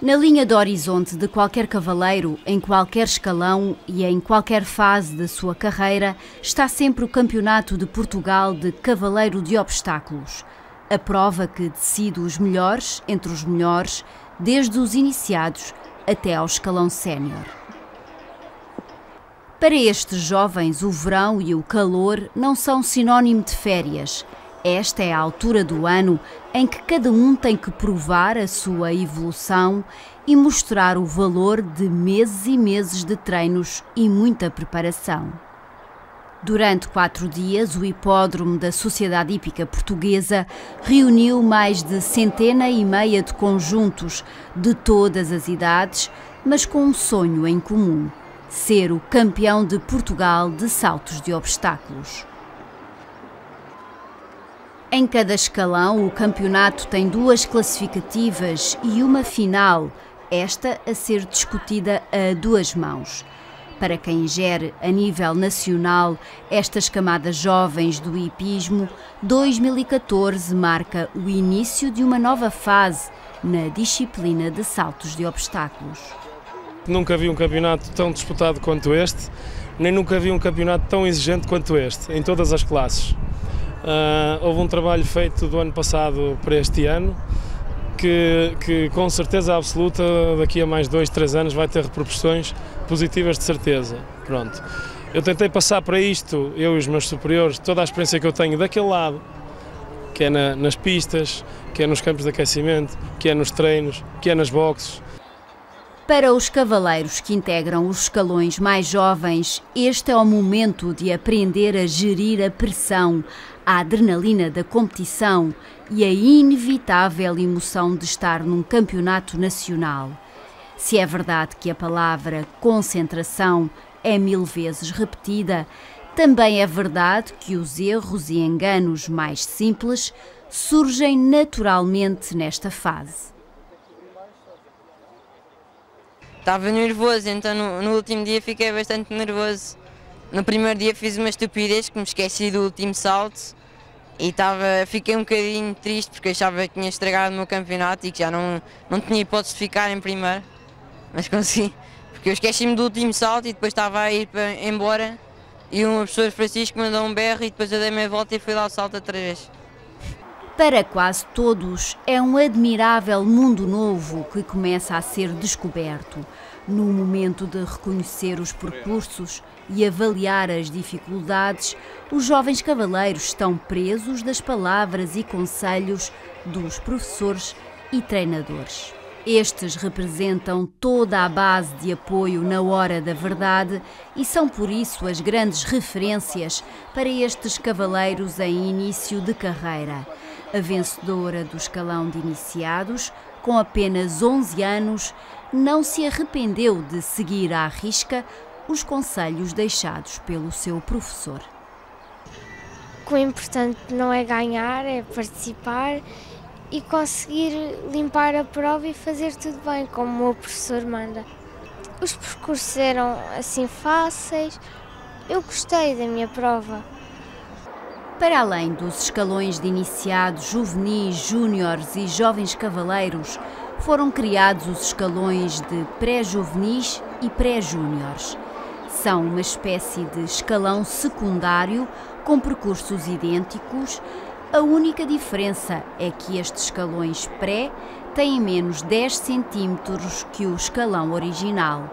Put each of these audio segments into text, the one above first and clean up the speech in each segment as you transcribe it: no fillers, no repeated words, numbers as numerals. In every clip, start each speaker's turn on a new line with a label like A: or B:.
A: Na linha de horizonte de qualquer cavaleiro, em qualquer escalão e em qualquer fase da sua carreira, está sempre o Campeonato de Portugal de Cavaleiro de Obstáculos. A prova que decide os melhores entre os melhores, desde os iniciados até ao escalão sénior. Para estes jovens, o verão e o calor não são sinónimo de férias. Esta é a altura do ano em que cada um tem que provar a sua evolução e mostrar o valor de meses e meses de treinos e muita preparação. Durante 4 dias, o hipódromo da Sociedade Hípica Portuguesa reuniu mais de 150 de conjuntos de todas as idades, mas com um sonho em comum: ser o campeão de Portugal de saltos de obstáculos. Em cada escalão, o campeonato tem 2 classificativas e uma final, esta a ser discutida a 2 mãos. Para quem gere a nível nacional estas camadas jovens do hipismo, 2014 marca o início de uma nova fase na disciplina de saltos de obstáculos.
B: Nunca vi um campeonato tão disputado quanto este, nem nunca vi um campeonato tão exigente quanto este, em todas as classes. Houve um trabalho feito do ano passado para este ano que com certeza absoluta daqui a mais 2, 3 anos vai ter repercussões positivas de certeza. Pronto. Eu tentei passar para isto, eu e os meus superiores, toda a experiência que eu tenho daquele lado, que é nas pistas, que é nos campos de aquecimento, que é nos treinos, que é nas boxes.
A: Para os cavaleiros que integram os escalões mais jovens, este é o momento de aprender a gerir a pressão, a adrenalina da competição e a inevitável emoção de estar num campeonato nacional. Se é verdade que a palavra concentração é 1000 vezes repetida, também é verdade que os erros e enganos mais simples surgem naturalmente nesta fase.
C: Estava nervoso, então no último dia fiquei bastante nervoso. No primeiro dia fiz uma estupidez, que me esqueci do último salto e fiquei um bocadinho triste porque achava que tinha estragado o meu campeonato e que já não tinha hipótese de ficar em primeiro. Mas consegui, porque eu esqueci-me do último salto e depois estava a ir embora e o professor Francisco mandou um berro e depois eu dei meia volta e fui lá ao salto outra vez.
A: Para quase todos, é um admirável mundo novo que começa a ser descoberto. No momento de reconhecer os percursos e avaliar as dificuldades, os jovens cavaleiros estão presos das palavras e conselhos dos professores e treinadores. Estes representam toda a base de apoio na hora da verdade e são por isso as grandes referências para estes cavaleiros em início de carreira. A vencedora do escalão de iniciados, com apenas 11 anos, não se arrependeu de seguir à risca os conselhos deixados pelo seu professor.
D: O importante não é ganhar, é participar e conseguir limpar a prova e fazer tudo bem, como o meu professor manda. Os percursos eram assim fáceis, eu gostei da minha prova.
A: Para além dos escalões de iniciados, juvenis, júniores e jovens cavaleiros, foram criados os escalões de pré-juvenis e pré-júniores. São uma espécie de escalão secundário com percursos idênticos. A única diferença é que estes escalões pré têm menos 10 centímetros que o escalão original.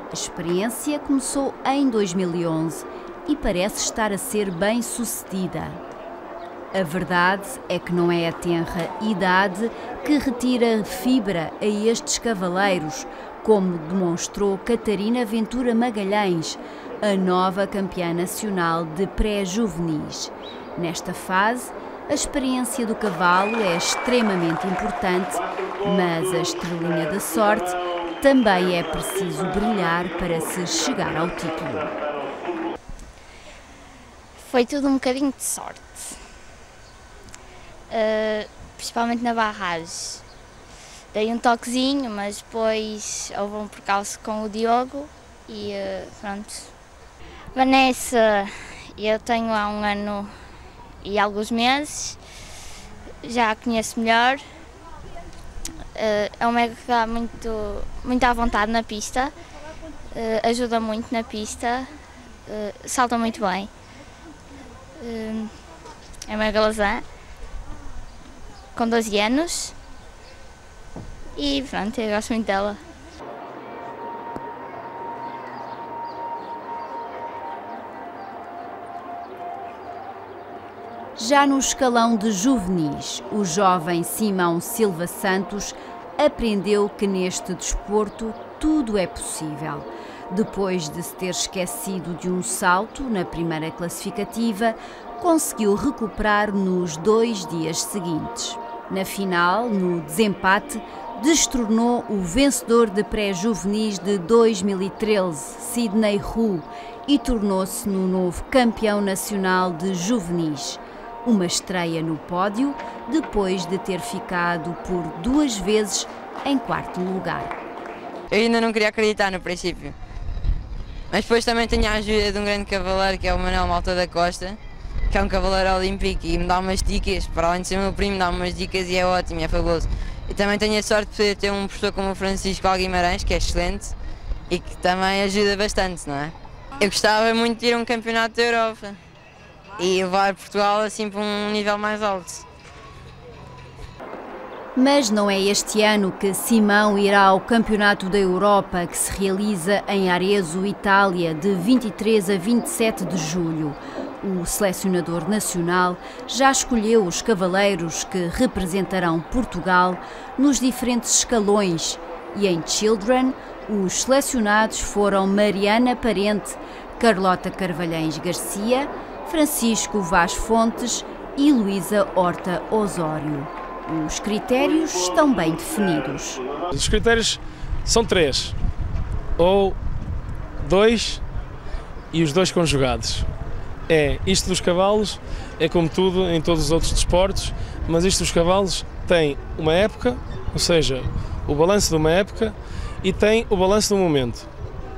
A: A experiência começou em 2011 e parece estar a ser bem sucedida. A verdade é que não é a tenra idade que retira fibra a estes cavaleiros, como demonstrou Catarina Ventura Magalhães, a nova campeã nacional de pré-juvenis. Nesta fase, a experiência do cavalo é extremamente importante, mas a estrelinha da sorte também é preciso brilhar para se chegar ao título.
E: Foi tudo um bocadinho de sorte, principalmente na barragem. Dei um toquezinho, mas depois houve um percalço com o Diogo e pronto. Vanessa, eu tenho há 1 ano e alguns meses, já a conheço melhor. É uma égua que dá muito à vontade na pista, ajuda muito na pista, salta muito bem. É uma galazã com 12 anos e pronto, eu gosto muito dela.
A: Já no escalão de juvenis, o jovem Simão Silva Santos aprendeu que neste desporto tudo é possível. Depois de se ter esquecido de um salto na primeira classificativa, conseguiu recuperar nos 2 dias seguintes. Na final, no desempate, destronou o vencedor de pré-juvenis de 2013, Sidney Hu, e tornou-se no novo campeão nacional de juvenis. Uma estreia no pódio, depois de ter ficado por 2 vezes em 4º lugar.
C: Eu ainda não queria acreditar no princípio, mas depois também tenho a ajuda de um grande cavaleiro, que é o Manuel Malta da Costa, que é um cavaleiro olímpico e me dá umas dicas, para além de ser meu primo, dá umas dicas e é ótimo, é fabuloso. E também tenho a sorte de poder ter um professor como o Francisco Guimarães, que é excelente e que também ajuda bastante, não é? Eu gostava muito de ir a um campeonato da Europa e levar Portugal assim para um nível mais alto.
A: Mas não é este ano que Simão irá ao Campeonato da Europa, que se realiza em Arezzo, Itália, de 23 a 27 de julho. O selecionador nacional já escolheu os cavaleiros que representarão Portugal nos diferentes escalões e em Children os selecionados foram Mariana Parente, Carlota Carvalhães Garcia, Francisco Vaz Fontes e Luísa Horta Osório. Os critérios estão bem definidos.
B: Os critérios são 3, ou 2 e os 2 conjugados. Isto dos cavalos é como tudo em todos os outros desportos, mas isto dos cavalos tem uma época, ou seja, o balanço de uma época e tem o balanço do momento.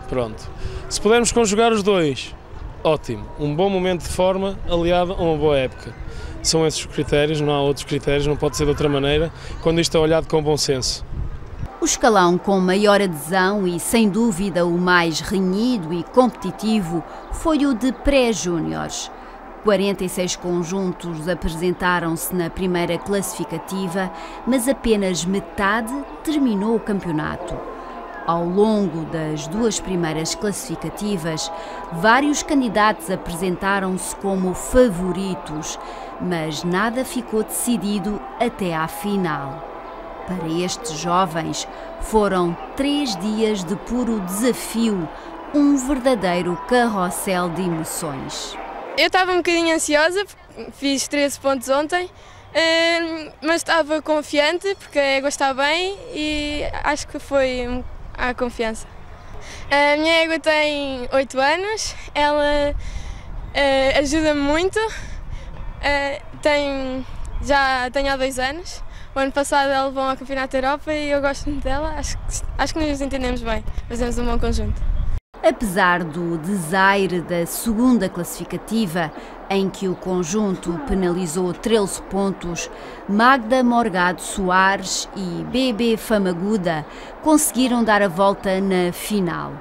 B: Pronto. Se pudermos conjugar os 2, ótimo. Um bom momento de forma aliado a uma boa época. São esses os critérios, não há outros critérios, não pode ser de outra maneira, quando isto é olhado com bom senso.
A: O escalão com maior adesão e, sem dúvida, o mais renhido e competitivo foi o de pré-júniores. 46 conjuntos apresentaram-se na primeira classificativa, mas apenas metade terminou o campeonato. Ao longo das 2 primeiras classificativas, vários candidatos apresentaram-se como favoritos, mas nada ficou decidido até à final. Para estes jovens, foram 3 dias de puro desafio, um verdadeiro carrossel de emoções.
F: Eu estava um bocadinho ansiosa, fiz 13 pontos ontem, mas estava confiante porque a égua está bem e acho que foi a confiança. A minha égua tem 8 anos, ela ajuda-me muito, já tenho há 2 anos. O ano passado ela levou ao Campeonato da Europa e eu gosto muito dela, acho que nos entendemos bem, fazemos um bom conjunto.
A: Apesar do desaire da segunda classificativa, em que o conjunto penalizou 13 pontos, Magda Morgado Soares e Bebê Famaguda conseguiram dar a volta na final.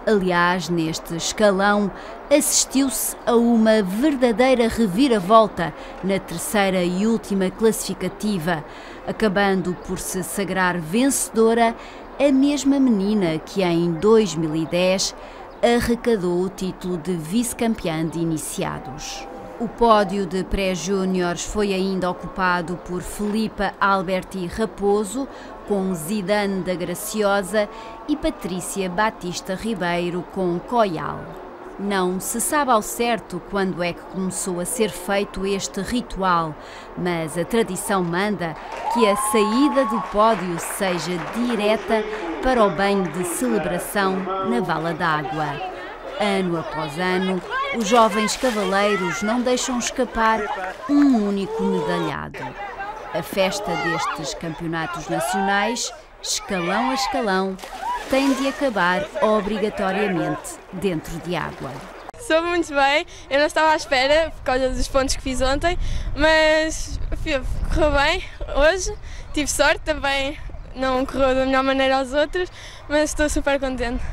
A: Aliás, neste escalão, assistiu-se a uma verdadeira reviravolta na terceira e última classificativa, acabando por se sagrar vencedora a mesma menina que em 2010 arrecadou o título de vice-campeã de iniciados. O pódio de pré-júniores foi ainda ocupado por Filipa Alberti Raposo, com Zidane da Graciosa e Patrícia Batista Ribeiro com Coial. Não se sabe ao certo quando é que começou a ser feito este ritual, mas a tradição manda que a saída do pódio seja direta para o banho de celebração na Vala d'Água. Ano após ano, os jovens cavaleiros não deixam escapar um único medalhado. A festa destes campeonatos nacionais, escalão a escalão, tem de acabar obrigatoriamente dentro de água.
F: Soube muito bem, eu não estava à espera por causa dos pontos que fiz ontem, mas correu bem hoje, tive sorte também não correu da melhor maneira aos outros, mas estou super contente.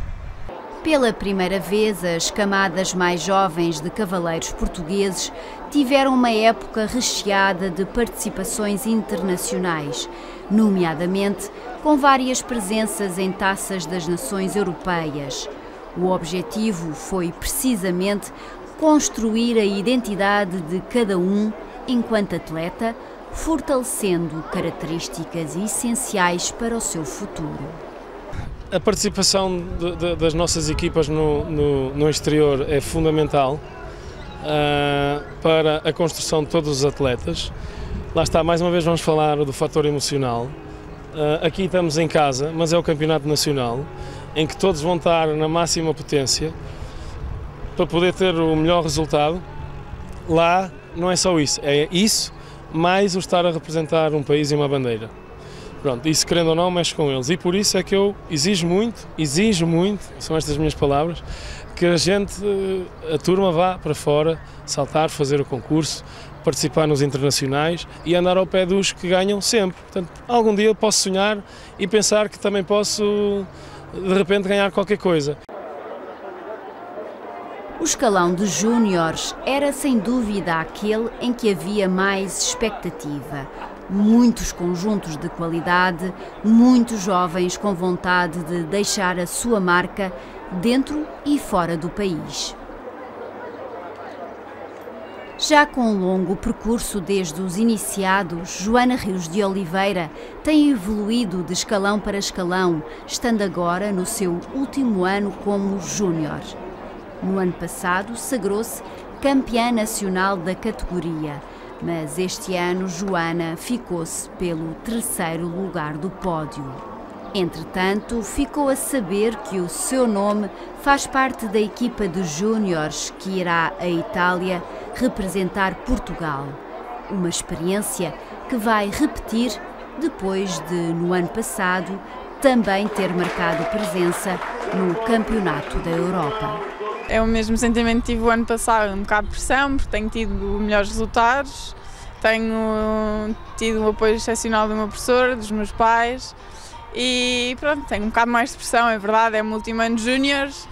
A: Pela primeira vez, as camadas mais jovens de cavaleiros portugueses tiveram uma época recheada de participações internacionais, nomeadamente com várias presenças em taças das nações europeias. O objetivo foi precisamente construir a identidade de cada um enquanto atleta, fortalecendo características essenciais para o seu futuro.
B: A participação das nossas equipas no exterior é fundamental para a construção de todos os atletas. Lá está, mais uma vez vamos falar do fator emocional. Aqui estamos em casa, mas é o campeonato nacional, em que todos vão estar na máxima potência para poder ter o melhor resultado. Lá não é só isso, é isso mais o estar a representar um país e uma bandeira. Pronto, isso querendo ou não mexe com eles, e por isso é que eu exijo muito, são estas minhas palavras, que a turma vá para fora, saltar, fazer o concurso, participar nos internacionais e andar ao pé dos que ganham sempre. Portanto, algum dia eu posso sonhar e pensar que também posso, de repente, ganhar qualquer coisa.
A: O escalão de júniores era sem dúvida aquele em que havia mais expectativa. Muitos conjuntos de qualidade, muitos jovens com vontade de deixar a sua marca dentro e fora do país. Já com um longo percurso desde os iniciados, Joana Rios de Oliveira tem evoluído de escalão para escalão, estando agora no seu último ano como júnior. No ano passado, sagrou-se campeã nacional da categoria, mas este ano Joana ficou-se pelo 3º lugar do pódio. Entretanto, ficou a saber que o seu nome faz parte da equipa de júniores que irá à Itália representar Portugal. Uma experiência que vai repetir depois de, no ano passado, também ter marcado presença no Campeonato da Europa.
G: É o mesmo sentimento que tive o ano passado, um bocado de pressão, porque tenho tido melhores resultados, tenho tido o apoio excepcional do meu professor, dos meus pais e pronto, tenho um bocado mais de pressão, é verdade, é o meu último ano de júniores,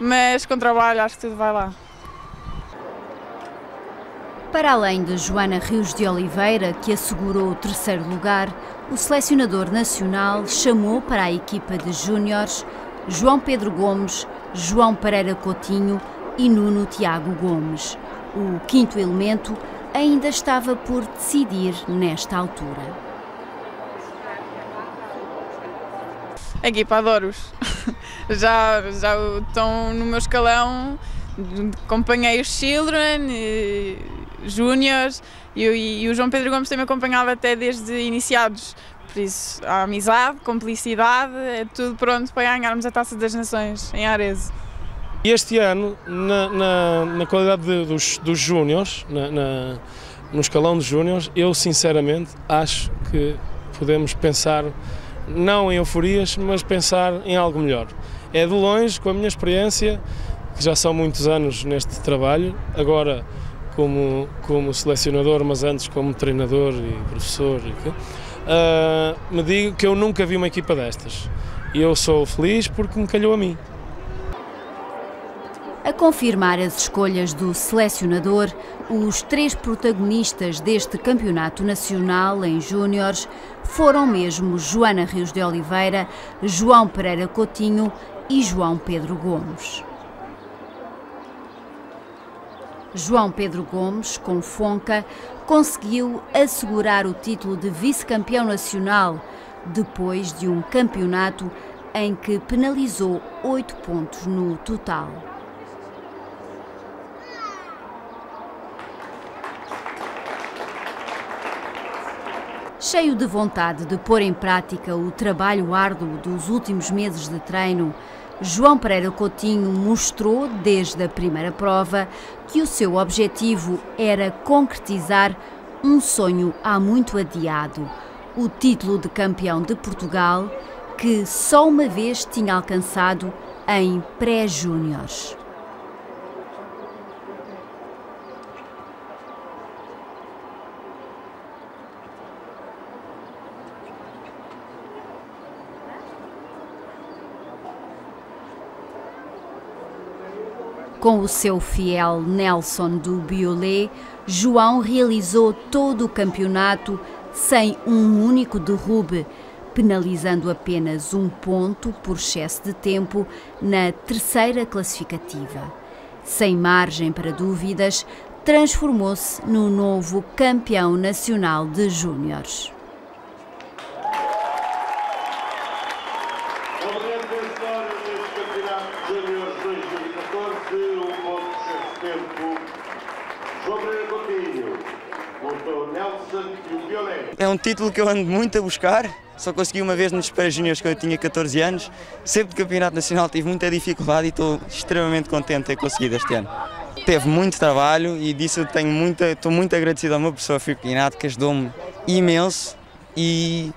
G: mas com trabalho acho que tudo vai lá.
A: Para além de Joana Rios de Oliveira, que assegurou o 3º lugar, o selecionador nacional chamou para a equipa de júniores João Pedro Gomes, João Pereira Coutinho e Nuno Tiago Gomes. O 5º elemento ainda estava por decidir nesta altura.
G: A equipa adoro-os. já estão no meu escalão, acompanhei os Children, Júniors e o João Pedro Gomes tem-me acompanhado até desde iniciados. Por isso, a amizade, cumplicidade, é tudo pronto para ganharmos a Taça das Nações em Arezzo.
B: E este ano, na qualidade dos júniores, no escalão de júniores, eu sinceramente acho que podemos pensar, não em euforias, mas pensar em algo melhor. É de longe, com a minha experiência, que já são muitos anos neste trabalho, agora como selecionador, mas antes como treinador e professor, me digo que eu nunca vi uma equipa destas. E eu sou feliz porque me calhou a mim.
A: A confirmar as escolhas do selecionador, os 3 protagonistas deste campeonato nacional em júniores foram mesmo Joana Rios de Oliveira, João Pereira Coutinho e João Pedro Gomes. João Pedro Gomes, com Fonca, conseguiu assegurar o título de vice-campeão nacional depois de um campeonato em que penalizou 8 pontos no total. Cheio de vontade de pôr em prática o trabalho árduo dos últimos meses de treino, João Pereira Coutinho mostrou, desde a primeira prova, que o seu objetivo era concretizar um sonho há muito adiado, o título de campeão de Portugal, que só uma vez tinha alcançado em pré-júniores. Com o seu fiel Nelson do Biolé, João realizou todo o campeonato sem um único derrube, penalizando apenas 1 ponto por excesso de tempo na terceira classificativa. Sem margem para dúvidas, transformou-se no novo campeão nacional de júniores.
H: É um título que eu ando muito a buscar, só consegui uma vez nos pré-júniores quando eu tinha 14 anos. Sempre de campeonato nacional tive muita dificuldade e estou extremamente contente de ter conseguido este ano. Teve muito trabalho e disso eu estou muito agradecido ao meu professor Filipe Pinato, que ajudou-me imenso e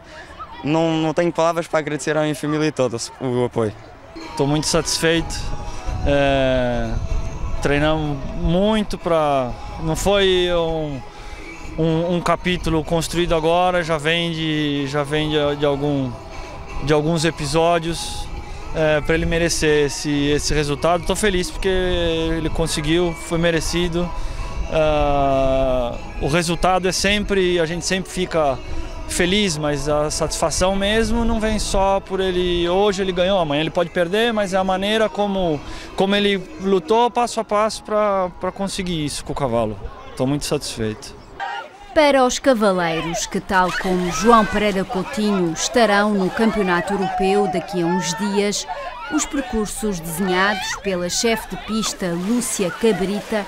H: não tenho palavras para agradecer à minha família toda o apoio.
I: Estou muito satisfeito, treinamos muito para... Não foi um capítulo construído agora, já vem de alguns episódios para ele merecer esse resultado. Estou feliz porque ele conseguiu, foi merecido. O resultado a gente sempre fica feliz, mas a satisfação mesmo não vem só por ele. Hoje ele ganhou, amanhã ele pode perder, mas é a maneira como ele lutou passo a passo para conseguir isso com o cavalo. Estou muito satisfeito.
A: Para os cavaleiros que, tal como João Pereira Coutinho, estarão no Campeonato Europeu daqui a uns dias, os percursos desenhados pela chefe de pista Lúcia Cabrita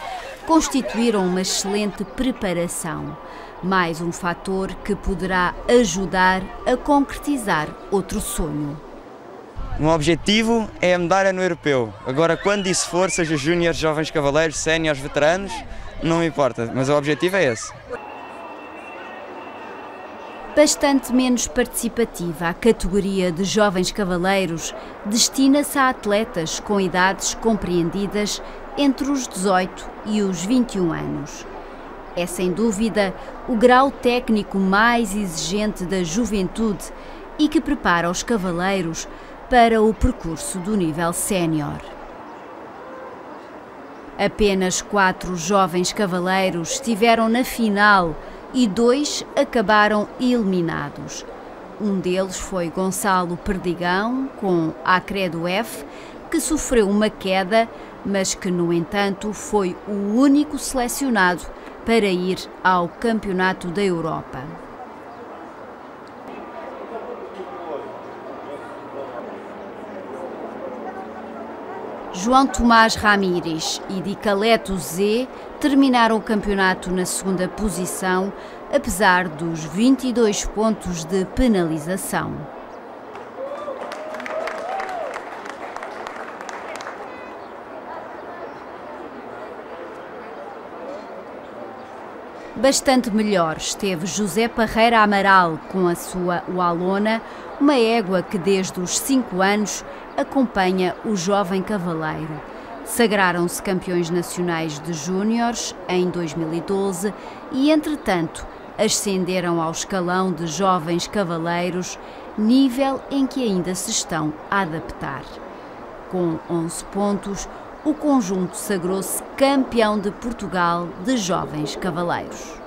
A: constituíram uma excelente preparação. Mais um fator que poderá ajudar a concretizar outro sonho.
H: O meu objetivo é a medalha no europeu. Agora, quando isso for, seja júniores, jovens cavaleiros, séniores, veteranos, não me importa, mas o objetivo é esse.
A: Bastante menos participativa, a categoria de jovens cavaleiros destina-se a atletas com idades compreendidas entre os 18 e os 21 anos. É sem dúvida o grau técnico mais exigente da juventude e que prepara os cavaleiros para o percurso do nível sénior. Apenas 4 jovens cavaleiros estiveram na final e 2 acabaram eliminados. Um deles foi Gonçalo Perdigão, com Acredo F, que sofreu uma queda, mas que, no entanto, foi o único selecionado para ir ao Campeonato da Europa. João Tomás Ramírez e Dicaleto Z terminaram o campeonato na segunda posição, apesar dos 22 pontos de penalização. Bastante melhor esteve José Parreira Amaral com a sua Walona, uma égua que desde os 5 anos acompanha o jovem cavaleiro. Sagraram-se campeões nacionais de júniores em 2012 e, entretanto, ascenderam ao escalão de jovens cavaleiros, nível em que ainda se estão a adaptar. Com 11 pontos, o conjunto sagrou-se campeão de Portugal de jovens cavaleiros.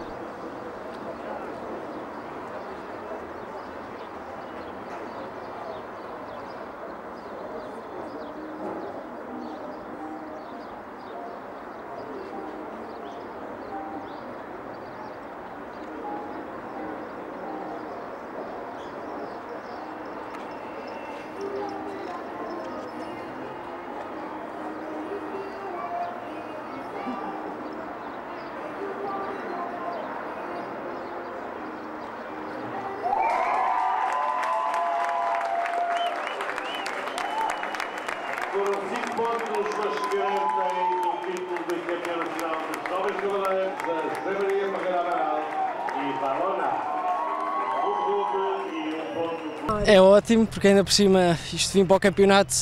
J: Foram 5 pontos para chegarem no título de campeão nacional dos jovens cavaleiros da José Maria Parreira Amaral e Valona.
K: É ótimo, porque ainda por cima isto vim para o campeonato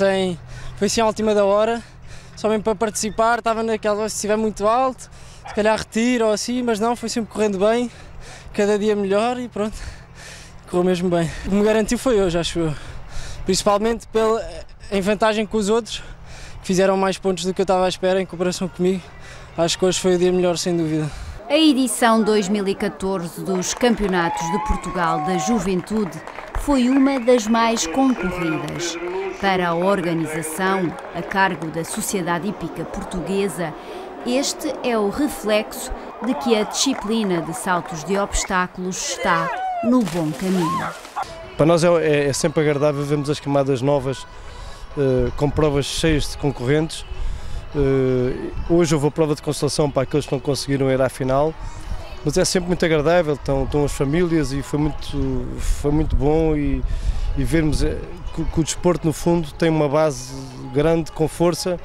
K: foi assim à última da hora, só mesmo para participar, estava naquela, se estiver muito alto, se calhar retiro ou assim, mas não, foi sempre correndo bem, cada dia melhor e pronto, correu mesmo bem. O que me garantiu foi hoje, acho eu, principalmente em vantagem com os outros fizeram mais pontos do que eu estava à espera em comparação comigo. Acho que hoje foi o dia melhor, sem dúvida.
A: A edição 2014 dos Campeonatos de Portugal da Juventude foi uma das mais concorridas. Para a organização, a cargo da Sociedade Hípica Portuguesa, este é o reflexo de que a disciplina de saltos de obstáculos está no bom caminho.
L: Para nós é sempre agradável vermos as camadas novas com provas cheias de concorrentes. Hoje houve a prova de consolação para aqueles que não conseguiram ir à final, mas é sempre muito agradável, estão as famílias e foi muito bom e vermos que o desporto no fundo tem uma base grande, com força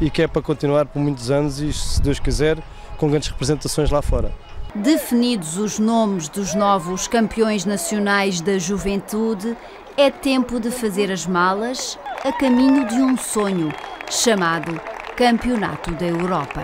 L: e que é para continuar por muitos anos e, se Deus quiser, com grandes representações lá fora.
A: Definidos os nomes dos novos campeões nacionais da juventude, é tempo de fazer as malas a caminho de um sonho chamado Campeonato da Europa.